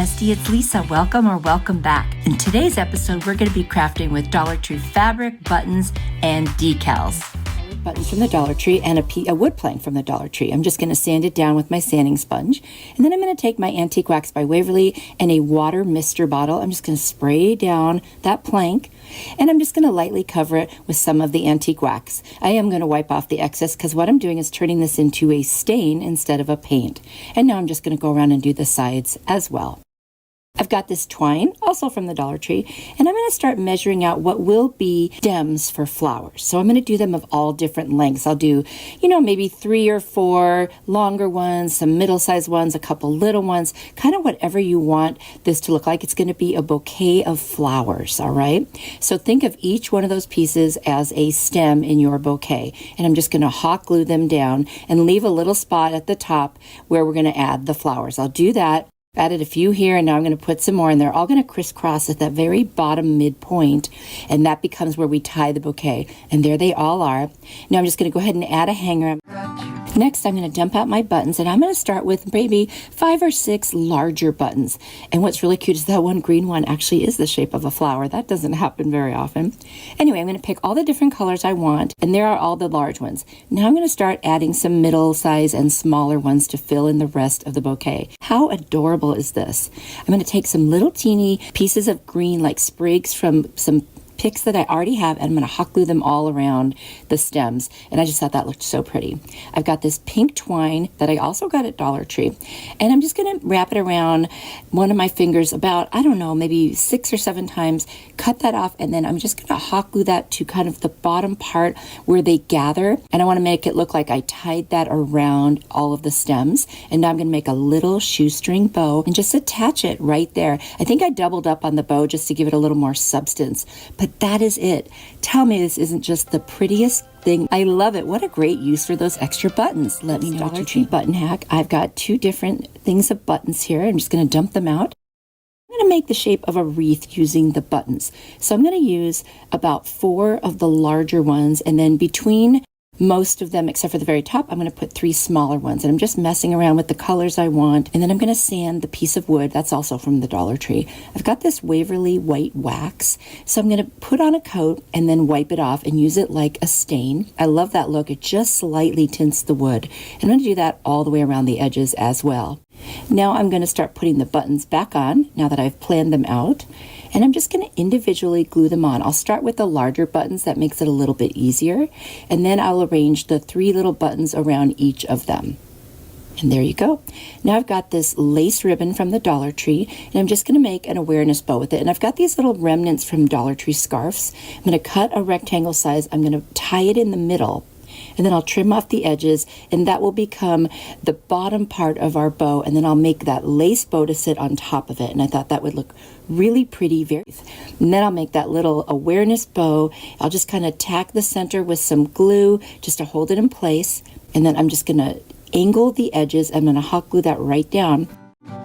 Bestie, it's Lisa. Welcome or welcome back. In today's episode, we're going to be crafting with Dollar Tree fabric, buttons, and decals. Buttons from the Dollar Tree and a wood plank from the Dollar Tree. I'm just going to sand it down with my sanding sponge. And then I'm going to take my Antique Wax by Waverly and a water mister bottle. I'm just going to spray down that plank. And I'm just going to lightly cover it with some of the Antique Wax. I am going to wipe off the excess because what I'm doing is turning this into a stain instead of a paint. And now I'm just going to go around and do the sides as well. I've got this twine, also from the Dollar Tree, and I'm going to start measuring out what will be stems for flowers. So I'm going to do them of all different lengths. I'll do, maybe 3 or 4 longer ones, some middle-sized ones, a couple little ones, kind of whatever you want this to look like. It's going to be a bouquet of flowers, all right? So think of each one of those pieces as a stem in your bouquet. And I'm just going to hot glue them down and leave a little spot at the top where we're going to add the flowers. I'll do that. Added a few here, and now I'm going to put some more, and they're all going to crisscross at that very bottom midpoint, and that becomes where we tie the bouquet. And there they all are. Now I'm just going to go ahead and add a hanger. Next, I'm going to dump out my buttons, and I'm going to start with maybe 5 or 6 larger buttons. And what's really cute is that one green one actually is the shape of a flower. That doesn't happen very often. Anyway, I'm going to pick all the different colors I want, and there are all the large ones. Now I'm going to start adding some middle size and smaller ones to fill in the rest of the bouquet. How adorable is this? I'm going to take some little teeny pieces of green, like sprigs from some pics that I already have, and I'm going to hot glue them all around the stems. And I just thought that looked so pretty. I've got this pink twine that I also got at Dollar Tree, and I'm just going to wrap it around one of my fingers about, maybe 6 or 7 times, cut that off, and then I'm just going to hot glue that to kind of the bottom part where they gather. And I want to make it look like I tied that around all of the stems. And now I'm going to make a little shoestring bow and just attach it right there. I think I doubled up on the bow just to give it a little more substance. But that is it. Tell me this isn't just the prettiest thing. I love it. What a great use for those extra buttons. Let me know. Dollar Tree button hack. I've got 2 different things of buttons here. I'm just going to dump them out. I'm going to make the shape of a wreath using the buttons. So I'm going to use about 4 of the larger ones, and then between most of them, except for the very top, I'm going to put 3 smaller ones, and I'm just messing around with the colors I want. And then I'm going to sand the piece of wood. That's also from the Dollar Tree. I've got this Waverly white wax, so I'm going to put on a coat and then wipe it off and use it like a stain. I love that look. It just slightly tints the wood. And I'm going to do that all the way around the edges as well. Now I'm going to start putting the buttons back on now that I've planned them out. And I'm just going to individually glue them on. I'll start with the larger buttons. That makes it a little bit easier. And then I'll arrange the 3 little buttons around each of them. And there you go. Now I've got this lace ribbon from the Dollar Tree, and I'm just going to make an awareness bow with it. And I've got these little remnants from Dollar Tree scarves. I'm going to cut a rectangle size. I'm going to tie it in the middle, and then I'll trim off the edges, and that will become the bottom part of our bow. And then I'll make that lace bow to sit on top of it. And I thought that would look really pretty. And then I'll make that little awareness bow. I'll just kind of tack the center with some glue just to hold it in place. And then I'm just going to angle the edges. I'm going to hot glue that right down.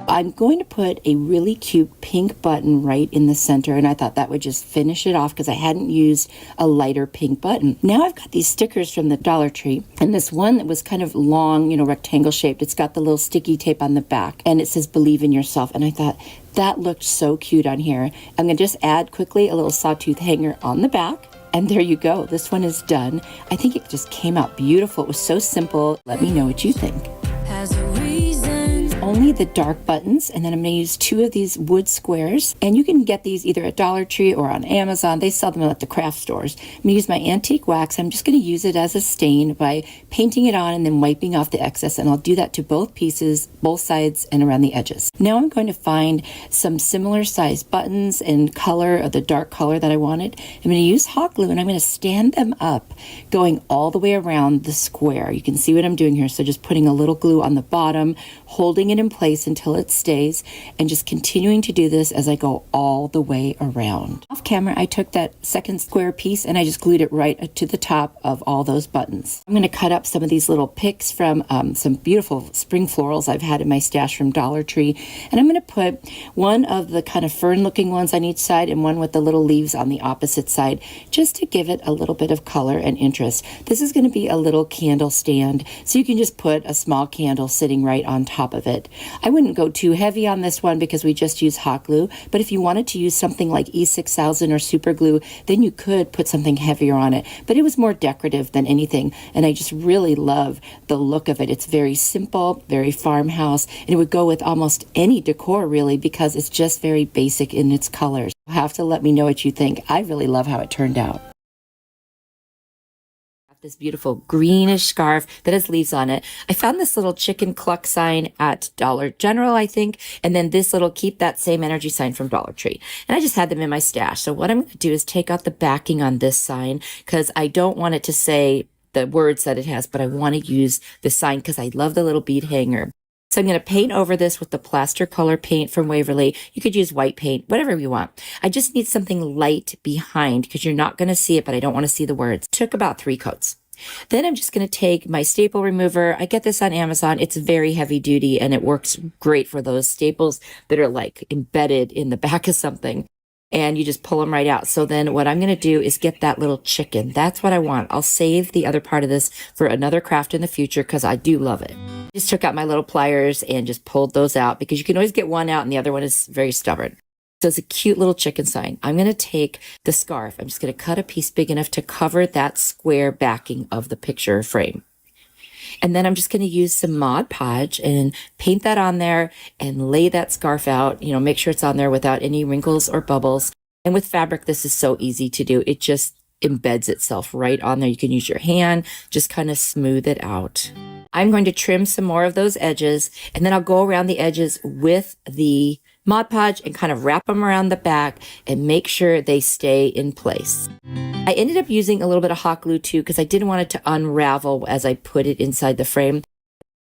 I'm going to put a really cute pink button right in the center, and I thought that would just finish it off because I hadn't used a lighter pink button. Now I've got these stickers from the Dollar Tree, and this one that was kind of long, rectangle shaped. It's got the little sticky tape on the back, and it says "Believe in Yourself," and I thought that looked so cute on here. I'm going to just add quickly a little sawtooth hanger on the back. And there you go. This one is done. I think it just came out beautiful. It was so simple. Let me know what you think. Only the dark buttons, and then I'm going to use 2 of these wood squares, and you can get these either at Dollar Tree or on Amazon. They sell them at the craft stores. I'm going to use my Antique Wax. I'm just going to use it as a stain by painting it on and then wiping off the excess, and I'll do that to both pieces, both sides, and around the edges. Now I'm going to find some similar size buttons and color of the dark color that I wanted. I'm going to use hot glue, and I'm going to stand them up going all the way around the square. You can see what I'm doing here. So just putting a little glue on the bottom, holding it in place until it stays, and just continuing to do this as I go all the way around. Off camera, I took that second square piece and I just glued it right to the top of all those buttons. I'm going to cut up some of these little pics from some beautiful spring florals I've had in my stash from Dollar Tree, and I'm going to put one of the kind of fern looking ones on each side and one with the little leaves on the opposite side, just to give it a little bit of color and interest. This is going to be a little candle stand, so you can just put a small candle sitting right on top top of it. I wouldn't go too heavy on this one because we just use hot glue, but if you wanted to use something like E6000 or super glue, then you could put something heavier on it. But it was more decorative than anything, and I just really love the look of it. It's very simple, very farmhouse, and it would go with almost any decor really because it's just very basic in its colors. You'll have to let me know what you think. I really love how it turned out. This beautiful greenish scarf that has leaves on it. I found this little chicken cluck sign at Dollar General, I think, and then this little keep that same energy sign from Dollar Tree. And I just had them in my stash. So what I'm going to do is take out the backing on this sign because I don't want it to say the words that it has, but I want to use the sign because I love the little bead hanger. So I'm going to paint over this with the plaster color paint from Waverly. You could use white paint, whatever you want. I just need something light behind because you're not going to see it, but I don't want to see the words. Took about 3 coats. Then I'm just going to take my staple remover. I get this on Amazon. It's very heavy duty and it works great for those staples that are like embedded in the back of something. And you just pull them right out. So then what I'm going to do is get that little chicken. That's what I want. I'll save the other part of this for another craft in the future because I do love it. Just took out my little pliers and just pulled those out because you can always get one out and the other one is very stubborn. So it's a cute little chicken sign. I'm going to take the scarf. I'm just going to cut a piece big enough to cover that square backing of the picture frame. And then I'm just going to use some Mod Podge and paint that on there and lay that scarf out, make sure it's on there without any wrinkles or bubbles. And with fabric, this is so easy to do. It just embeds itself right on there. You can use your hand, just kind of smooth it out. I'm going to trim some more of those edges and then I'll go around the edges with the Mod Podge and kind of wrap them around the back and make sure they stay in place. I ended up using a little bit of hot glue too because I didn't want it to unravel as I put it inside the frame.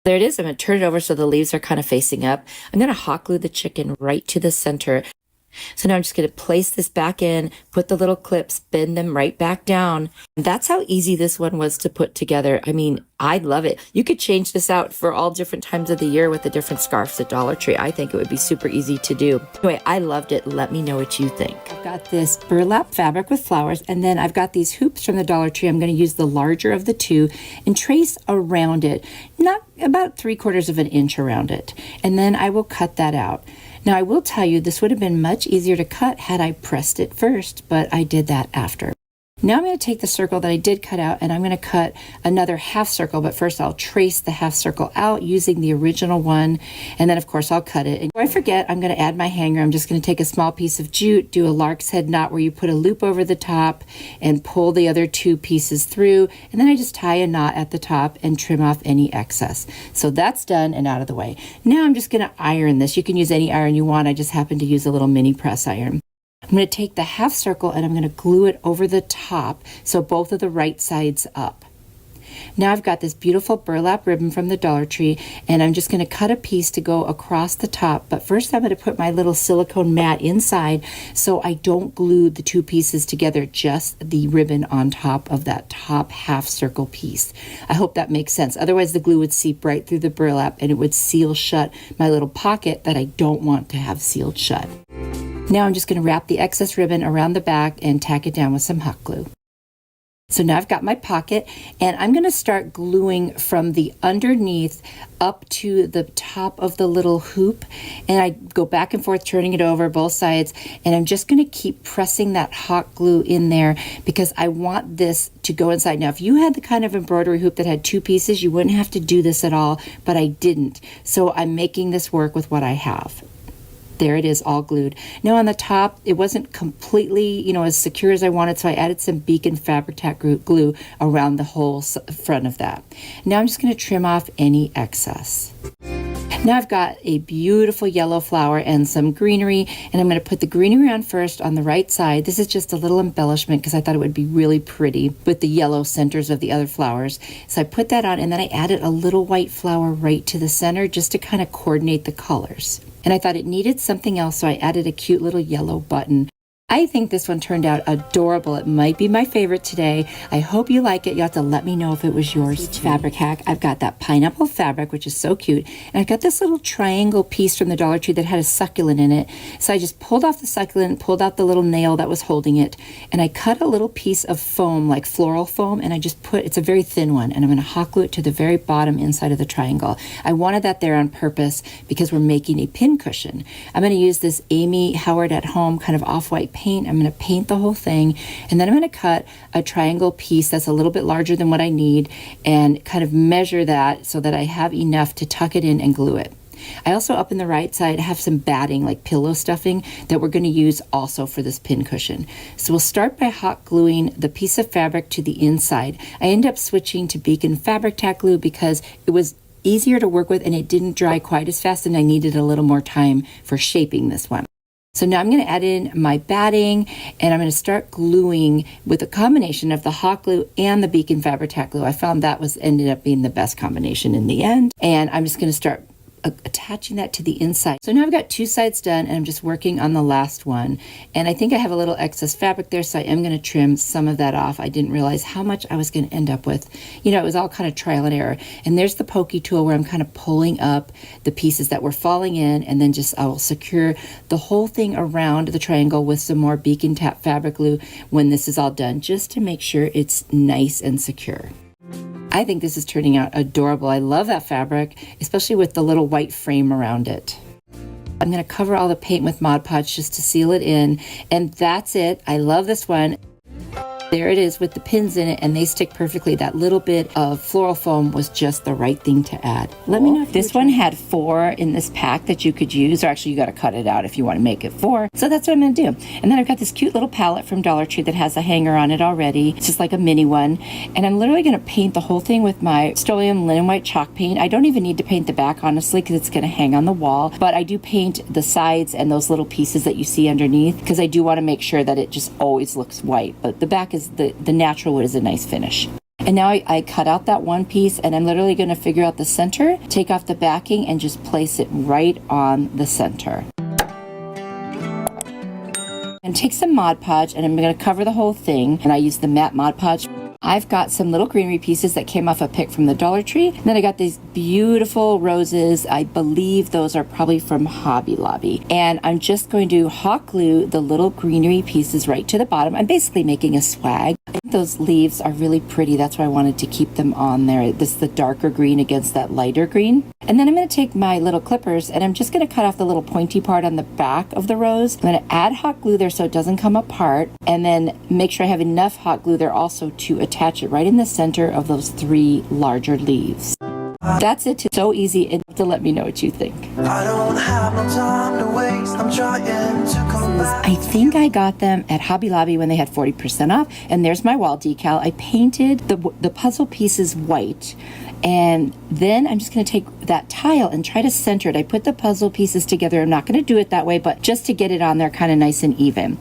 There it is. I'm going to turn it over so the leaves are kind of facing up. I'm going to hot glue the chicken right to the center. So now I'm just going to place this back in, put the little clips, bend them right back down. And that's how easy this one was to put together. I mean, I love it. You could change this out for all different times of the year with the different scarves at Dollar Tree. I think it would be super easy to do. Anyway, I loved it. Let me know what you think. I've got this burlap fabric with flowers, and then I've got these hoops from the Dollar Tree. I'm going to use the larger of the two and trace around it, not about 3/4 of an inch around it. And then I will cut that out. Now, I will tell you, this would have been much easier to cut had I pressed it first, but I did that after. Now I'm going to take the circle that I did cut out and I'm going to cut another half circle, but first I'll trace the half circle out using the original one, and then of course I'll cut it. And before I forget, I'm going to add my hanger. I'm just going to take a small piece of jute, do a lark's head knot where you put a loop over the top and pull the other 2 pieces through, and then I just tie a knot at the top and trim off any excess. So that's done and out of the way. Now I'm just going to iron this. You can use any iron you want. I just happen to use a little mini press iron. I'm going to take the half circle and I'm going to glue it over the top so both of the right sides up. Now I've got this beautiful burlap ribbon from the Dollar Tree and I'm just going to cut a piece to go across the top, but first I'm going to put my little silicone mat inside so I don't glue the 2 pieces together, just the ribbon on top of that top half circle piece. I hope that makes sense. Otherwise the glue would seep right through the burlap and it would seal shut my little pocket that I don't want to have sealed shut. Now I'm just going to wrap the excess ribbon around the back and tack it down with some hot glue. So now I've got my pocket and I'm going to start gluing from the underneath up to the top of the little hoop, and I go back and forth turning it over both sides, and I'm just going to keep pressing that hot glue in there because I want this to go inside. Now if you had the kind of embroidery hoop that had 2 pieces, you wouldn't have to do this at all, but I didn't. So I'm making this work with what I have. There it is, all glued. Now on the top, it wasn't completely, as secure as I wanted, so I added some Beacon Fabric Tack glue around the whole front of that. Now I'm just going to trim off any excess. Now I've got a beautiful yellow flower and some greenery, and I'm going to put the greenery on first on the right side. This is just a little embellishment because I thought it would be really pretty with the yellow centers of the other flowers. So I put that on, and then I added a little white flower right to the center just to kind of coordinate the colors. And I thought it needed something else, so I added a cute little yellow button. I think this one turned out adorable. It might be my favorite today. I hope you like it. You have to let me know if it was yours. Fabric hack. I've got that pineapple fabric, which is so cute. And I've got this little triangle piece from the Dollar Tree that had a succulent in it. So I just pulled off the succulent, pulled out the little nail that was holding it, and I cut a little piece of foam, like floral foam, and I just put, it's a very thin one, and I'm going to hot glue it to the very bottom inside of the triangle. I wanted that there on purpose because we're making a pin cushion. I'm going to use this Amy Howard at Home kind of off-white paint. I'm going to paint the whole thing, and then I'm going to cut a triangle piece that's a little bit larger than what I need and kind of measure that so that I have enough to tuck it in and glue it. I also, up in the right side, have some batting, like pillow stuffing, that we're going to use also for this pin cushion. So we'll start by hot gluing the piece of fabric to the inside. I end up switching to Beacon fabric tack glue because it was easier to work with and it didn't dry quite as fast, and I needed a little more time for shaping this one. So now I'm going to add in my batting, and I'm going to start gluing with a combination of the hot glue and the Beacon fabric tack glue. I found that ended up being the best combination in the end. And I'm just going to start attaching that to the inside. So now I've got two sides done, and I'm just working on the last one. And I think I have a little excess fabric there, so I am going to trim some of that off. I didn't realize how much I was going to end up with. You know, it was all kind of trial and error. And there's the pokey tool where I'm kind of pulling up the pieces that were falling in, and then I will secure the whole thing around the triangle with some more Beacon tap fabric glue when this is all done, just to make sure it's nice and secure. I think this is turning out adorable. I love that fabric, especially with the little white frame around it. I'm going to cover all the paint with Mod Podge just to seal it in, and that's it. I love this one. There it is with the pins in it, and they stick perfectly. That little bit of floral foam was just the right thing to add. Let me know if this one had 4 in this pack that you could use, or actually you got to cut it out if you want to make it 4. So that's what I'm going to do. And then I've got this cute little palette from Dollar Tree that has a hanger on it already. It's just like a mini one. And I'm literally going to paint the whole thing with my Stolium linen white chalk paint. I don't even need to paint the back, honestly, because it's going to hang on the wall. But I do paint the sides and those little pieces that you see underneath, because I do want to make sure that it just always looks white. But the back is the natural wood is a nice finish. And now I cut out that one piece, and I'm literally going to figure out the center, take off the backing, and just place it right on the center. And take some Mod Podge, and I'm going to cover the whole thing, and I use the matte Mod Podge. I've got some little greenery pieces that came off a pick from the Dollar Tree. And then I got these beautiful roses. I believe those are probably from Hobby Lobby. And I'm just going to hot glue the little greenery pieces right to the bottom. I'm basically making a swag. I think those leaves are really pretty. That's why I wanted to keep them on there. This is the darker green against that lighter green. And then I'm going to take my little clippers, and I'm just going to cut off the little pointy part on the back of the rose. I'm going to add hot glue there so it doesn't come apart, and then make sure I have enough hot glue there also to attach it right in the center of those 3 larger leaves. That's it. So easy, and to let me know what you think. I don't have no time to waste. I'm trying to come back. I think I got them at Hobby Lobby when they had 40% off. And there's my wall decal. I painted the puzzle pieces white. And then I'm just going to take that tile and try to center it. I put the puzzle pieces together. I'm not going to do it that way, but just to get it on there kind of nice and even.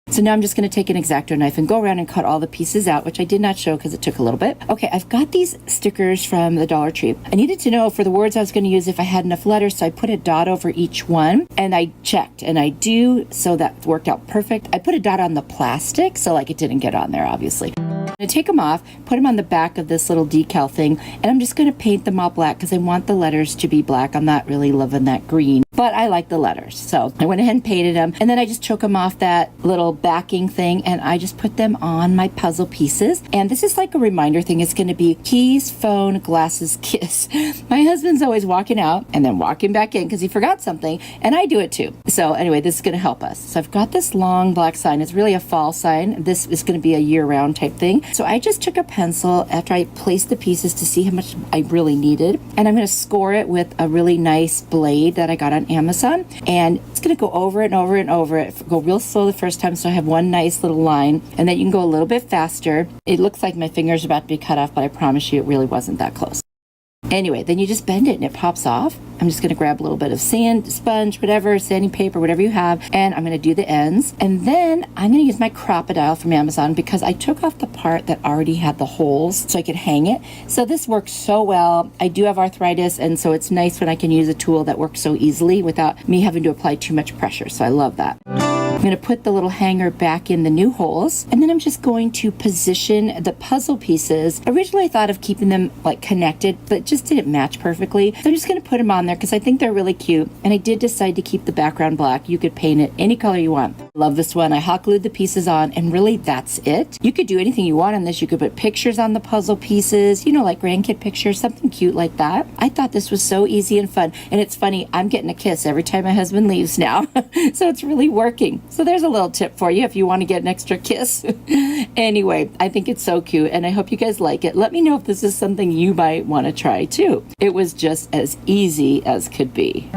So now I'm just going to take an X-Acto knife and go around and cut all the pieces out, which I did not show because it took a little bit. Okay, I've got these stickers from the Dollar Tree. I needed to know for the words I was going to use if I had enough letters, so I put a dot over each one, and I checked, and I do, so that worked out perfect. I put a dot on the plastic, so like it didn't get on there, obviously. I'm going to take them off, put them on the back of this little decal thing, and I'm just going to paint them all black because I want the letters to be black. I'm not really loving that green, but I like the letters. So I went ahead and painted them, and then I just took them off that little backing thing, and I just put them on my puzzle pieces. And this is like a reminder thing. It's going to be keys, phone, glasses, kiss. My husband's always walking out and then walking back in because he forgot something, and I do it too. So anyway, this is going to help us. So I've got this long black sign. It's really a fall sign. This is going to be a year-round type thing. So I just took a pencil after I placed the pieces to see how much I really needed, and I'm going to score it with a really nice blade that I got on Amazon, and it's going to go over and over and over it. Go real slow the first time so I have one nice little line, and then you can go a little bit faster. It looks like my finger's about to be cut off, but I promise you it really wasn't that close. Anyway, then you just bend it and it pops off. I'm just going to grab a little bit of sand, sponge, whatever, sanding paper, whatever you have, and I'm going to do the ends. And then I'm going to use my Crop-A-Dile from Amazon because I took off the part that already had the holes so I could hang it. So this works so well. I do have arthritis, and so it's nice when I can use a tool that works so easily without me having to apply too much pressure. So I love that. I'm going to put the little hanger back in the new holes, and then I'm just going to position the puzzle pieces. Originally I thought of keeping them like connected, but it just didn't match perfectly. So I'm just going to put them on there because I think they're really cute. And I did decide to keep the background black. You could paint it any color you want. Love this one. I hot glued the pieces on, and really that's it. You could do anything you want on this. You could put pictures on the puzzle pieces, you know, like grandkid pictures, something cute like that. I thought this was so easy and fun. And it's funny, I'm getting a kiss every time my husband leaves now. So it's really working. So there's a little tip for you if you want to get an extra kiss. Anyway, I think it's so cute, and I hope you guys like it. Let me know if this is something you might want to try too. It was just as easy as could be.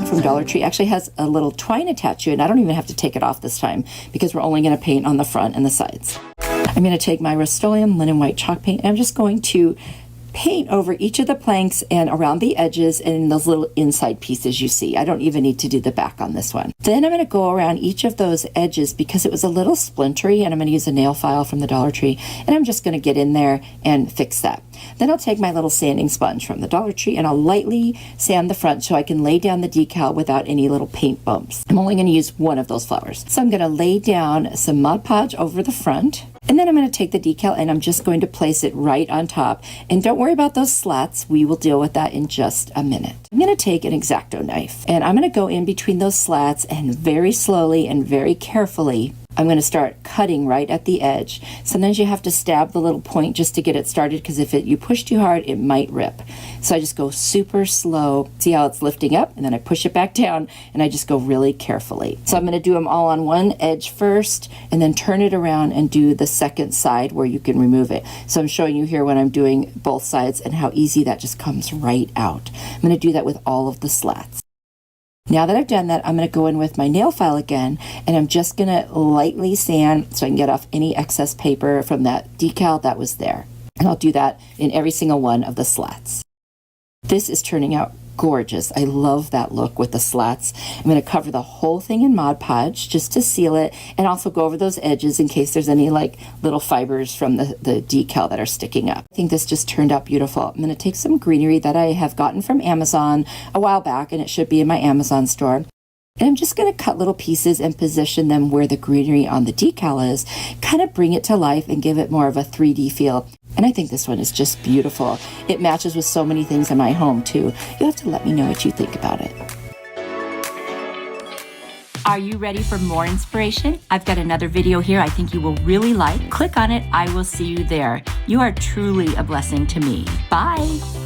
From Dollar Tree actually has a little twine attached to it, and I don't even have to take it off this time because we're only going to paint on the front and the sides. I'm going to take my Rust-Oleum linen white chalk paint, and I'm just going to paint over each of the planks and around the edges and those little inside pieces you see. I don't even need to do the back on this one. Then I'm going to go around each of those edges because it was a little splintery, and I'm going to use a nail file from the Dollar Tree, and I'm just going to get in there and fix that. Then I'll take my little sanding sponge from the Dollar Tree and I'll lightly sand the front so I can lay down the decal without any little paint bumps. I'm only going to use one of those flowers. So I'm going to lay down some Mod Podge over the front. And then I'm going to take the decal and I'm just going to place it right on top. And don't worry about those slats. We will deal with that in just a minute. I'm going to take an X-Acto knife and I'm going to go in between those slats, and very slowly and very carefully I'm going to start cutting right at the edge. Sometimes you have to stab the little point just to get it started, because if you push too hard, it might rip. So I just go super slow. See how it's lifting up, and then I push it back down, and I just go really carefully. So I'm going to do them all on one edge first, and then turn it around and do the second side where you can remove it. So I'm showing you here when I'm doing both sides and how easy that just comes right out. I'm going to do that with all of the slats. Now that I've done that, I'm going to go in with my nail file again, and I'm just going to lightly sand so I can get off any excess paper from that decal that was there. And I'll do that in every single one of the slats. This is turning out gorgeous. I love that look with the slats. I'm going to cover the whole thing in Mod Podge just to seal it, and also go over those edges in case there's any like little fibers from the decal that are sticking up. I think this just turned out beautiful. I'm going to take some greenery that I have gotten from Amazon a while back, and it should be in my Amazon store. And I'm just going to cut little pieces and position them where the greenery on the decal is, kind of bring it to life and give it more of a 3D feel. And I think this one is just beautiful. It matches with so many things in my home too. You'll have to let me know what you think about it. Are you ready for more inspiration? I've got another video here I think you will really like. Click on it. I will see you there. You are truly a blessing to me. Bye.